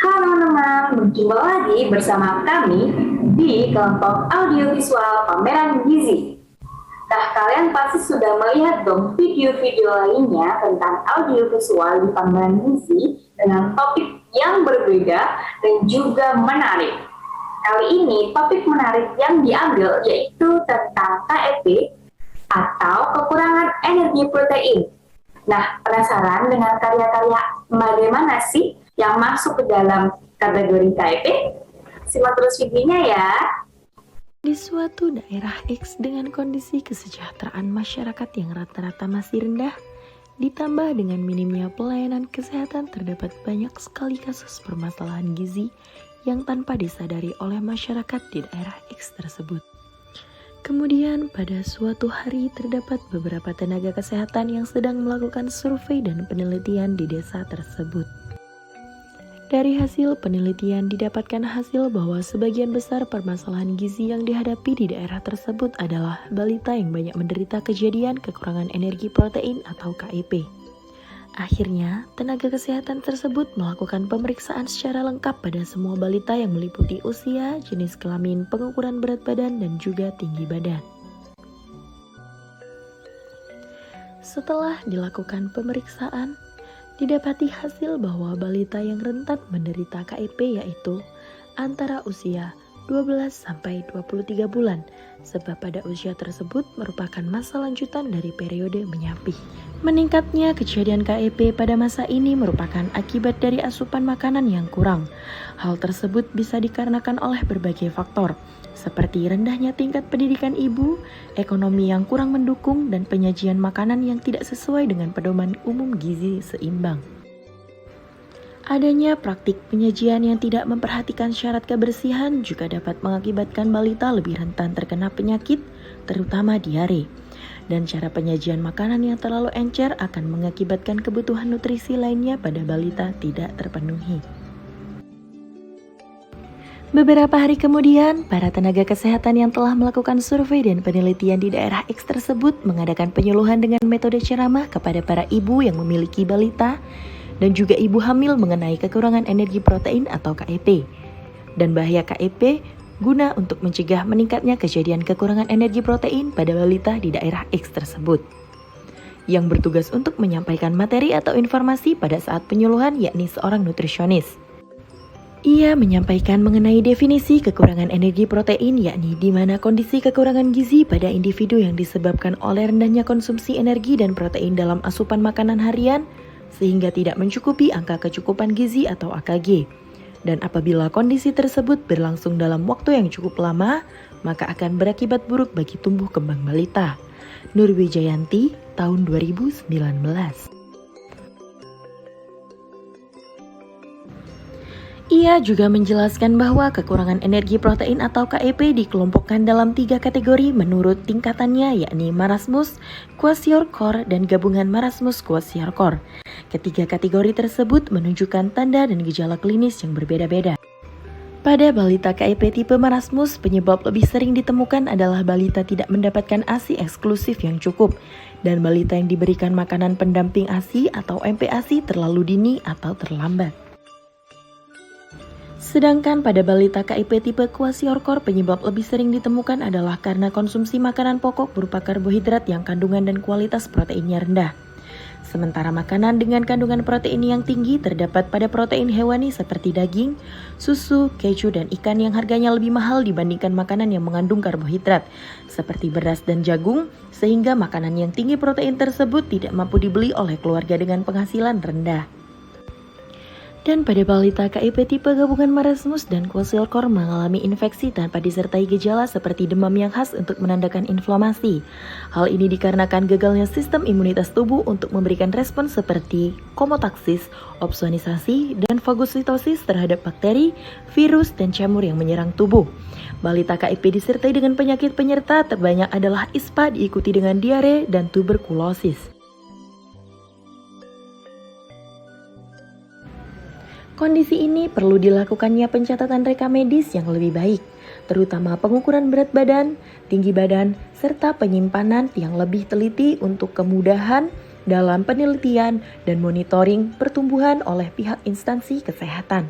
Halo teman-teman, berjumpa lagi bersama kami di kelompok audiovisual pameran gizi. Nah, kalian pasti sudah melihat dong video-video lainnya tentang audiovisual di pameran gizi dengan topik yang berbeda dan juga menarik. Kali ini topik menarik yang diambil yaitu tentang KEP atau kekurangan energi protein. Nah, penasaran dengan karya-karya bagaimana sih yang masuk ke dalam kategori KIP? Simak terus videonya ya. Di suatu daerah X dengan kondisi kesejahteraan masyarakat yang rata-rata masih rendah, ditambah dengan minimnya pelayanan kesehatan, terdapat banyak sekali kasus permasalahan gizi yang tanpa disadari oleh masyarakat di daerah X tersebut. Kemudian pada suatu hari terdapat beberapa tenaga kesehatan yang sedang melakukan survei dan penelitian di desa tersebut. Dari hasil penelitian didapatkan hasil bahwa sebagian besar permasalahan gizi yang dihadapi di daerah tersebut adalah balita yang banyak menderita kejadian kekurangan energi protein atau KIP. Akhirnya, tenaga kesehatan tersebut melakukan pemeriksaan secara lengkap pada semua balita yang meliputi usia, jenis kelamin, pengukuran berat badan, dan juga tinggi badan. Setelah dilakukan pemeriksaan, didapati hasil bahwa balita yang rentan menderita KIP yaitu antara usia 12 sampai 23 bulan, sebab pada usia tersebut merupakan masa lanjutan dari periode menyapih. Meningkatnya kejadian KIP pada masa ini merupakan akibat dari asupan makanan yang kurang. Hal tersebut bisa dikarenakan oleh berbagai faktor, seperti rendahnya tingkat pendidikan ibu, ekonomi yang kurang mendukung, dan penyajian makanan yang tidak sesuai dengan pedoman umum gizi seimbang. Adanya praktik penyajian yang tidak memperhatikan syarat kebersihan juga dapat mengakibatkan balita lebih rentan terkena penyakit, terutama diare. Dan cara penyajian makanan yang terlalu encer akan mengakibatkan kebutuhan nutrisi lainnya pada balita tidak terpenuhi. Beberapa hari kemudian, para tenaga kesehatan yang telah melakukan survei dan penelitian di daerah X tersebut mengadakan penyuluhan dengan metode ceramah kepada para ibu yang memiliki balita dan juga ibu hamil mengenai kekurangan energi protein atau KEP dan bahaya KEP guna untuk mencegah meningkatnya kejadian kekurangan energi protein pada balita di daerah X tersebut. Yang bertugas untuk menyampaikan materi atau informasi pada saat penyuluhan yakni seorang nutrisionis. Ia menyampaikan mengenai definisi kekurangan energi protein, yakni di mana kondisi kekurangan gizi pada individu yang disebabkan oleh rendahnya konsumsi energi dan protein dalam asupan makanan harian sehingga tidak mencukupi angka kecukupan gizi atau AKG. Dan apabila kondisi tersebut berlangsung dalam waktu yang cukup lama, maka akan berakibat buruk bagi tumbuh kembang balita. Nurwijayanti, tahun 2019. Ia juga menjelaskan bahwa kekurangan energi protein atau KEP dikelompokkan dalam 3 kategori menurut tingkatannya, yakni marasmus, kwashiorkor, dan gabungan marasmus-kwashiorkor. Ketiga kategori tersebut menunjukkan tanda dan gejala klinis yang berbeda-beda. Pada balita KIP tipe marasmus, penyebab lebih sering ditemukan adalah balita tidak mendapatkan ASI eksklusif yang cukup, dan balita yang diberikan makanan pendamping ASI atau MPASI terlalu dini atau terlambat. Sedangkan pada balita KIP tipe kwashiorkor, penyebab lebih sering ditemukan adalah karena konsumsi makanan pokok berupa karbohidrat yang kandungan dan kualitas proteinnya rendah. Sementara makanan dengan kandungan protein yang tinggi terdapat pada protein hewani seperti daging, susu, keju, dan ikan yang harganya lebih mahal dibandingkan makanan yang mengandung karbohidrat seperti beras dan jagung, sehingga makanan yang tinggi protein tersebut tidak mampu dibeli oleh keluarga dengan penghasilan rendah. Dan pada balita KIP tipe gabungan marasmus dan kwashiorkor mengalami infeksi tanpa disertai gejala seperti demam yang khas untuk menandakan inflamasi. Hal ini dikarenakan gagalnya sistem imunitas tubuh untuk memberikan respon seperti komotaksis, opsonisasi, dan fagositosis terhadap bakteri, virus, dan jamur yang menyerang tubuh. Balita KIP disertai dengan penyakit penyerta terbanyak adalah ISPA diikuti dengan diare dan tuberkulosis. Kondisi ini perlu dilakukannya pencatatan rekam medis yang lebih baik, terutama pengukuran berat badan, tinggi badan, serta penyimpanan yang lebih teliti untuk kemudahan dalam penelitian dan monitoring pertumbuhan oleh pihak instansi kesehatan.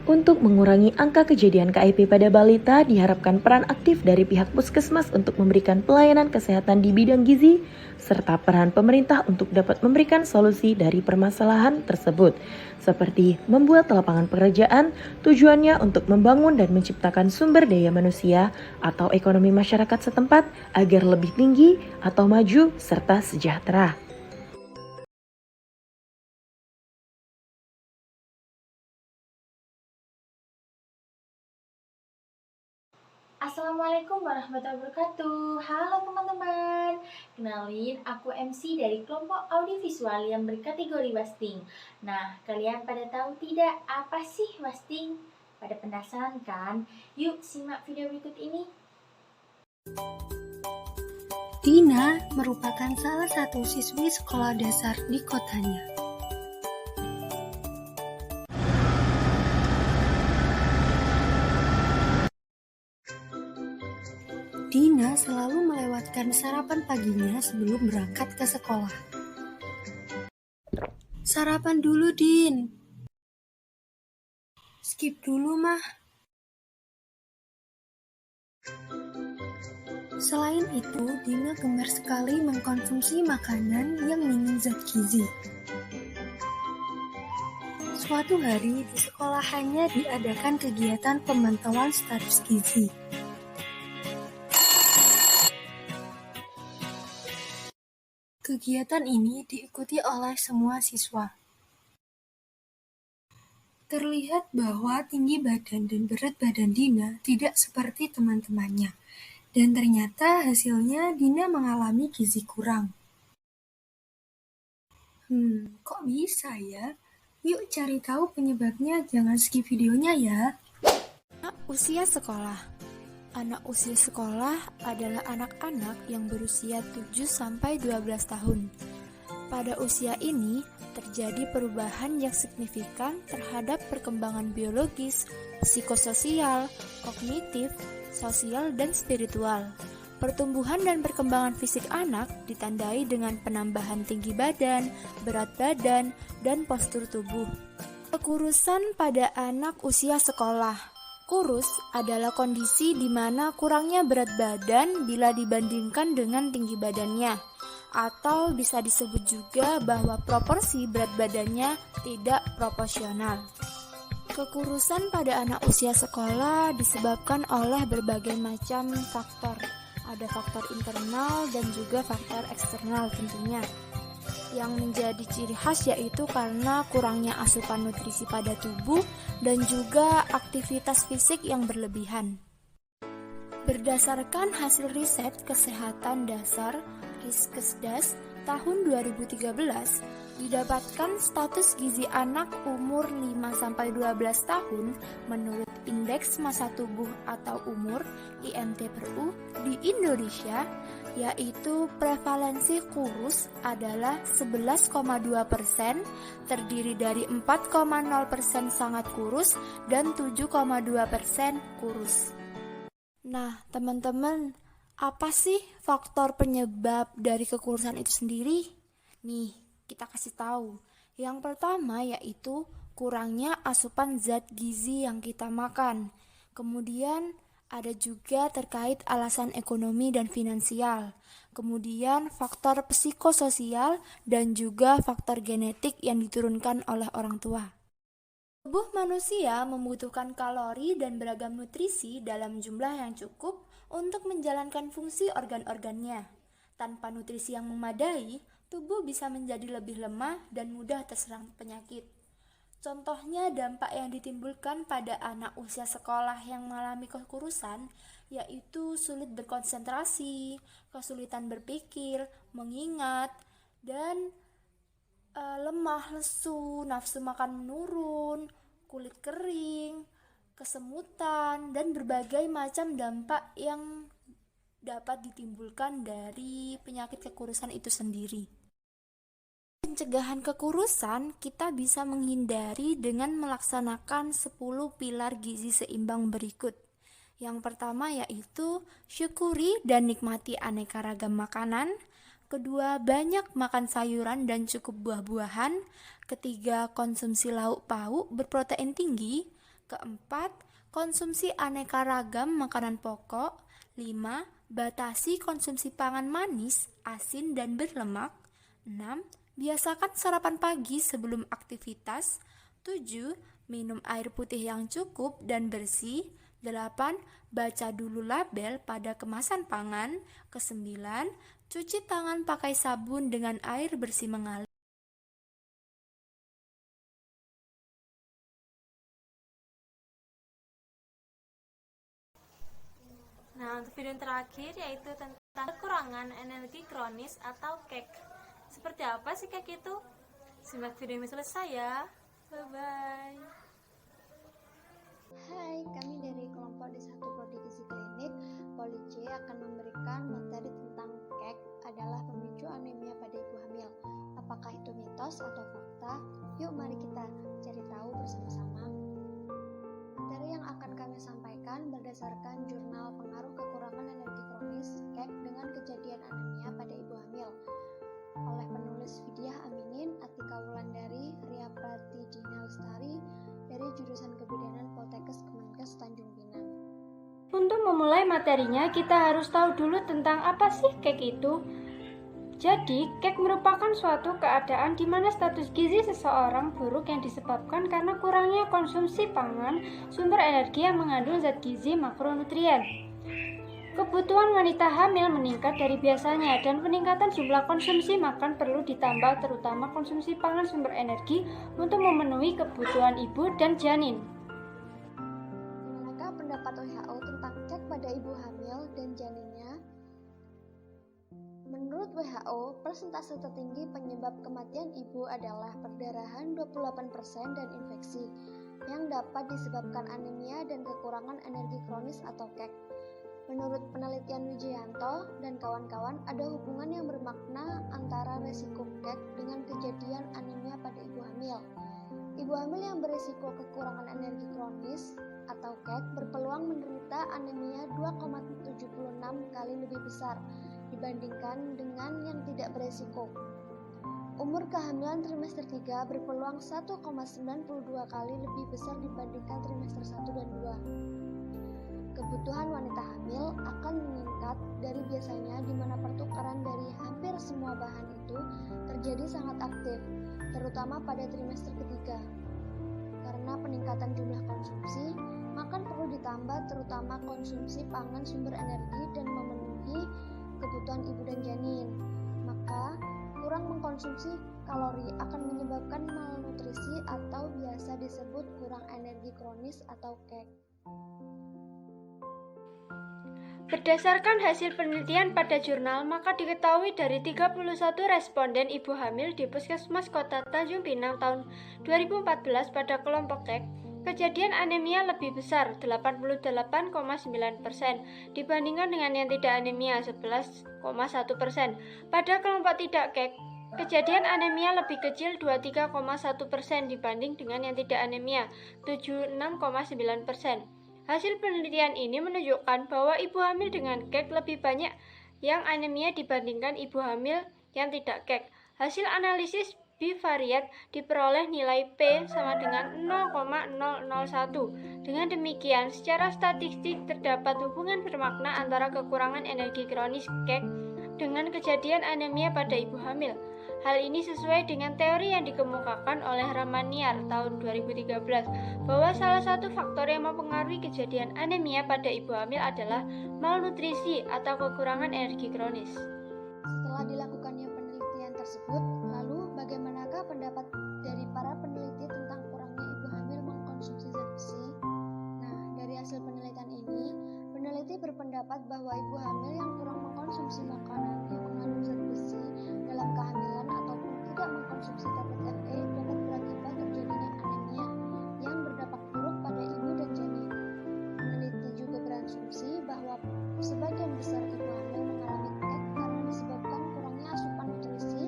Untuk mengurangi angka kejadian KIP pada balita, diharapkan peran aktif dari pihak puskesmas untuk memberikan pelayanan kesehatan di bidang gizi, serta peran pemerintah untuk dapat memberikan solusi dari permasalahan tersebut, seperti membuat lapangan pekerjaan, tujuannya untuk membangun dan menciptakan sumber daya manusia atau ekonomi masyarakat setempat agar lebih tinggi atau maju serta sejahtera. Assalamualaikum warahmatullahi wabarakatuh. Halo teman-teman. Kenalin, aku MC dari kelompok audiovisual yang berkategori wasting. Nah, kalian pada tahu tidak apa sih wasting? Pada penasaran kan? Yuk simak video berikut ini. Dina merupakan salah satu siswi sekolah dasar di kotanya. Dina selalu melewatkan sarapan paginya sebelum berangkat ke sekolah. Sarapan dulu, Din. Skip dulu, Mah. Selain itu, Dina gemar sekali mengkonsumsi makanan yang minim zat gizi. Suatu hari di sekolahannya diadakan kegiatan pemantauan status gizi. Kegiatan ini diikuti oleh semua siswa. Terlihat bahwa tinggi badan dan berat badan Dina tidak seperti teman-temannya. Dan ternyata hasilnya Dina mengalami gizi kurang. Kok bisa ya? Yuk cari tahu penyebabnya, jangan skip videonya ya. Usia sekolah. Anak usia sekolah adalah anak-anak yang berusia 7-12 tahun. Pada usia ini, terjadi perubahan yang signifikan terhadap perkembangan biologis, psikososial, kognitif, sosial, dan spiritual. Pertumbuhan dan perkembangan fisik anak ditandai dengan penambahan tinggi badan, berat badan, dan postur tubuh. Kekurusan pada anak usia sekolah. Kurus adalah kondisi di mana kurangnya berat badan bila dibandingkan dengan tinggi badannya, atau bisa disebut juga bahwa proporsi berat badannya tidak proporsional. Kekurusan pada anak usia sekolah disebabkan oleh berbagai macam faktor. Ada faktor internal dan juga faktor eksternal tentunya. Yang menjadi ciri khas yaitu karena kurangnya asupan nutrisi pada tubuh dan juga aktivitas fisik yang berlebihan. Berdasarkan hasil riset kesehatan dasar Riskesdas tahun 2013, didapatkan status gizi anak umur 5-12 tahun menurut Indeks Massa Tubuh atau Umur (IMT/U) di Indonesia, yaitu prevalensi kurus adalah 11,2%, terdiri dari 4,0% sangat kurus dan 7,2% kurus. Nah, teman-teman, apa sih faktor penyebab dari kekurusan itu sendiri? Nih, kita kasih tahu. Yang pertama yaitu kurangnya asupan zat gizi yang kita makan. Kemudian ada juga terkait alasan ekonomi dan finansial. Kemudian faktor psikososial dan juga faktor genetik yang diturunkan oleh orang tua. Tubuh manusia membutuhkan kalori dan beragam nutrisi dalam jumlah yang cukup untuk menjalankan fungsi organ-organnya. Tanpa nutrisi yang memadai, tubuh bisa menjadi lebih lemah dan mudah terserang penyakit. Contohnya dampak yang ditimbulkan pada anak usia sekolah yang mengalami kekurusan, yaitu sulit berkonsentrasi, kesulitan berpikir, mengingat, dan lemah, lesu, nafsu makan menurun, kulit kering, kesemutan, dan berbagai macam dampak yang dapat ditimbulkan dari penyakit kekurusan itu sendiri. Pencegahan kekurusan kita bisa menghindari dengan melaksanakan 10 pilar gizi seimbang berikut. Yang pertama yaitu syukuri dan nikmati aneka ragam makanan. Kedua, banyak makan sayuran dan cukup buah-buahan. Ketiga, konsumsi lauk pauk berprotein tinggi. Keempat, konsumsi aneka ragam makanan pokok. 5. Batasi konsumsi pangan manis, asin, dan berlemak. 6. Biasakan sarapan pagi sebelum aktivitas. 7. Minum air putih yang cukup dan bersih. 8. Baca dulu label pada kemasan pangan. Ke-9. Cuci tangan pakai sabun dengan air bersih mengalir. Nah, untuk video yang terakhir yaitu tentang kekurangan energi kronis atau KEK. Seperti apa sih KEK itu? Simak video ini selesai ya. Bye-bye. Hai, kami dari kelompok D1 Prodi Gizi Klinik Poli C akan memberikan materi tentang KEK adalah pemicu anemia pada ibu hamil. Apakah itu mitos atau fakta? Yuk mari kita cari tahu bersama-sama. Materi yang akan kami sampaikan berdasarkan jurnal pengaruh kekurangan energi kronis KEK dengan kejadian anemia pada ibu hamil oleh penulis Fidyah Aminin, Atika Wulandari, Ria Pratidina Lestari dari jurusan Kebidanan Poltekkes Kemenkes Tanjung Pinang. Untuk memulai materinya, kita harus tahu dulu tentang apa sih KEK itu. Jadi, KEK merupakan suatu keadaan di mana status gizi seseorang buruk yang disebabkan karena kurangnya konsumsi pangan, sumber energi yang mengandung zat gizi makronutrien. Kebutuhan wanita hamil meningkat dari biasanya dan peningkatan jumlah konsumsi makan perlu ditambah, terutama konsumsi pangan sumber energi untuk memenuhi kebutuhan ibu dan janin. Bagaimanakah pendapat WHO tentang KEK pada ibu hamil dan janinnya? Menurut WHO, persentase tertinggi penyebab kematian ibu adalah perdarahan 28% dan infeksi, yang dapat disebabkan anemia dan kekurangan energi kronis atau KEK. Menurut penelitian Wijayanto dan kawan-kawan, ada hubungan yang bermakna antara resiko KEK dengan kejadian anemia pada ibu hamil. Ibu hamil yang berisiko kekurangan energi kronis atau KEK berpeluang menderita anemia 2,76 kali lebih besar dibandingkan dengan yang tidak berisiko. Umur kehamilan trimester 3 berpeluang 1,92 kali lebih besar dibandingkan trimester 1 dan 2. Kebutuhan wanita hamil akan meningkat dari biasanya di mana pertukaran dari hampir semua bahan itu terjadi sangat aktif, terutama pada trimester ketiga. Karena peningkatan jumlah konsumsi, makan perlu ditambah terutama konsumsi pangan sumber energi dan memenuhi kebutuhan ibu dan janin. Maka, kurang mengkonsumsi kalori akan menyebabkan malnutrisi atau biasa disebut kurang energi kronis atau KEK. Berdasarkan hasil penelitian pada jurnal, maka diketahui dari 31 responden ibu hamil di Puskesmas Kota Tanjung Pinang tahun 2014 pada kelompok KEK, kejadian anemia lebih besar 88,9% dibandingkan dengan yang tidak anemia 11,1%. Pada kelompok tidak KEK, kejadian anemia lebih kecil 23,1% dibanding dengan yang tidak anemia 76,9%. Hasil penelitian ini menunjukkan bahwa ibu hamil dengan KEK lebih banyak yang anemia dibandingkan ibu hamil yang tidak KEK. Hasil analisis bivariat diperoleh nilai P sama dengan 0,001. Dengan demikian, secara statistik terdapat hubungan bermakna antara kekurangan energi kronis KEK dengan kejadian anemia pada ibu hamil. Hal ini sesuai dengan teori yang dikemukakan oleh Ramaniar tahun 2013 bahwa salah satu faktor yang mempengaruhi kejadian anemia pada ibu hamil adalah malnutrisi atau kekurangan energi kronis. Setelah dilakukannya penelitian tersebut, lalu bagaimanakah pendapat dari para peneliti tentang kurangnya ibu hamil mengkonsumsi zat besi? Nah, dari hasil penelitian ini, peneliti berpendapat bahwa ibu hamil yang kurang mengkonsumsi makanan yang mengandung zat besi dalam kehamilan ataupun tidak mengkonsumsi tablet Fe dapat berakibat terjadinya anemia yang berdampak buruk pada ibu dan janin. Peneliti juga berasumsi bahwa sebagian besar ibu hamil mengalami KEK karena disebabkan kurangnya asupan nutrisi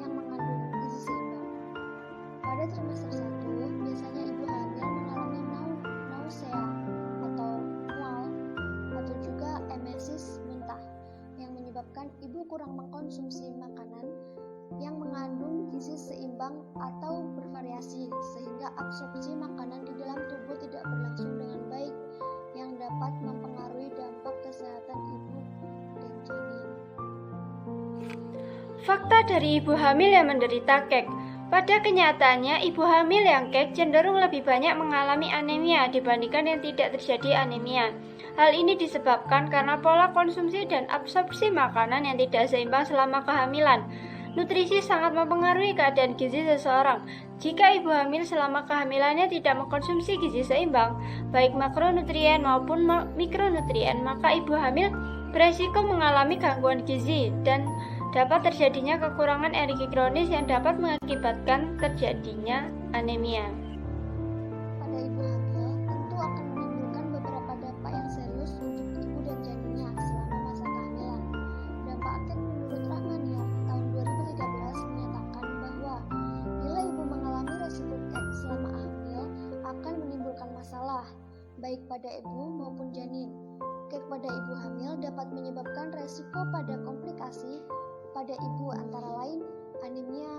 yang mengandung gizi seimbang. Pada trimester 1, biasanya ibu hamil mengalami nausea atau mual atau juga emesis muntah yang menyebabkan ibu kurang mengkonsumsi makanan yang mengandung gizi seimbang atau bervariasi sehingga absorpsi makanan di dalam tubuh tidak berlangsung dengan baik yang dapat mempengaruhi dampak kesehatan ibu dan janin. Fakta dari ibu hamil yang menderita kek. Pada kenyataannya, ibu hamil yang kek cenderung lebih banyak mengalami anemia dibandingkan yang tidak terjadi anemia. Hal ini disebabkan karena pola konsumsi dan absorpsi makanan yang tidak seimbang selama kehamilan. Nutrisi sangat mempengaruhi keadaan gizi seseorang. Jika ibu hamil selama kehamilannya tidak mengkonsumsi gizi seimbang, baik makronutrien maupun mikronutrien, maka ibu hamil beresiko mengalami gangguan gizi dan dapat terjadinya kekurangan energi kronis yang dapat mengakibatkan terjadinya anemia. Pada ibu hamil tentu akan menimbulkan beberapa dampak yang serius untuk ibu dan janinnya selama masa kehamilan. Dampak akut menurut Rahmaniar tahun 2013 menyatakan bahwa bila ibu mengalami resiko kek selama hamil akan menimbulkan masalah baik pada ibu maupun janin. Kek pada ibu hamil dapat menyebabkan resiko pada komplikasi pada ibu antara lain anemia,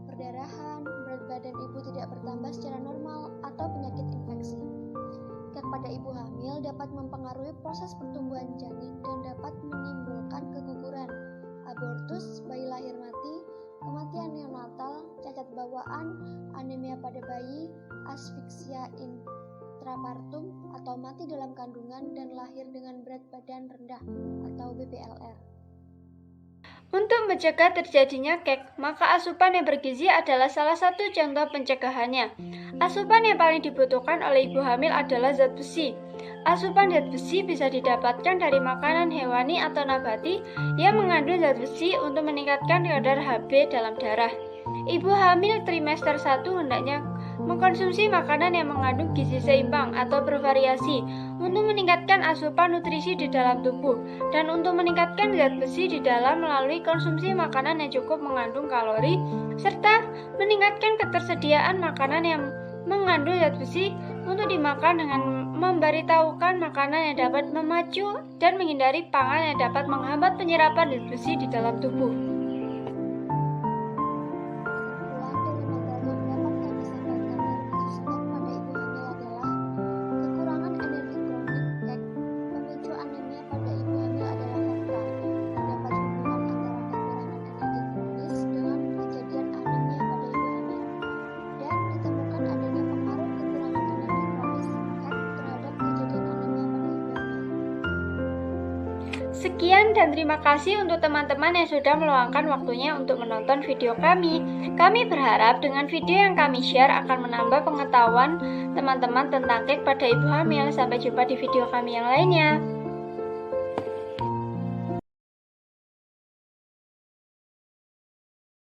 perdarahan, berat badan ibu tidak bertambah secara normal, atau penyakit infeksi. Kek pada ibu hamil dapat mempengaruhi proses pertumbuhan janin dan dapat menimbulkan keguguran, abortus, bayi lahir mati, kematian neonatal, cacat bawaan, anemia pada bayi, asfiksia intrapartum atau mati dalam kandungan dan lahir dengan berat badan rendah atau BBLR. Untuk mencegah terjadinya kek, maka asupan yang bergizi adalah salah satu contoh pencegahannya. Asupan yang paling dibutuhkan oleh ibu hamil adalah zat besi. Asupan zat besi bisa didapatkan dari makanan hewani atau nabati yang mengandung zat besi untuk meningkatkan kadar Hb dalam darah. Ibu hamil trimester 1 hendaknya mengkonsumsi makanan yang mengandung gizi seimbang atau bervariasi untuk meningkatkan asupan nutrisi di dalam tubuh dan untuk meningkatkan zat besi di dalam melalui konsumsi makanan yang cukup mengandung kalori serta meningkatkan ketersediaan makanan yang mengandung zat besi untuk dimakan dengan memberitahukan makanan yang dapat memacu dan menghindari pangan yang dapat menghambat penyerapan zat besi di dalam tubuh. Sekian dan terima kasih untuk teman-teman yang sudah meluangkan waktunya untuk menonton video kami. Kami berharap dengan video yang kami share akan menambah pengetahuan teman-teman tentang kek pada ibu hamil. Sampai jumpa di video kami yang lainnya.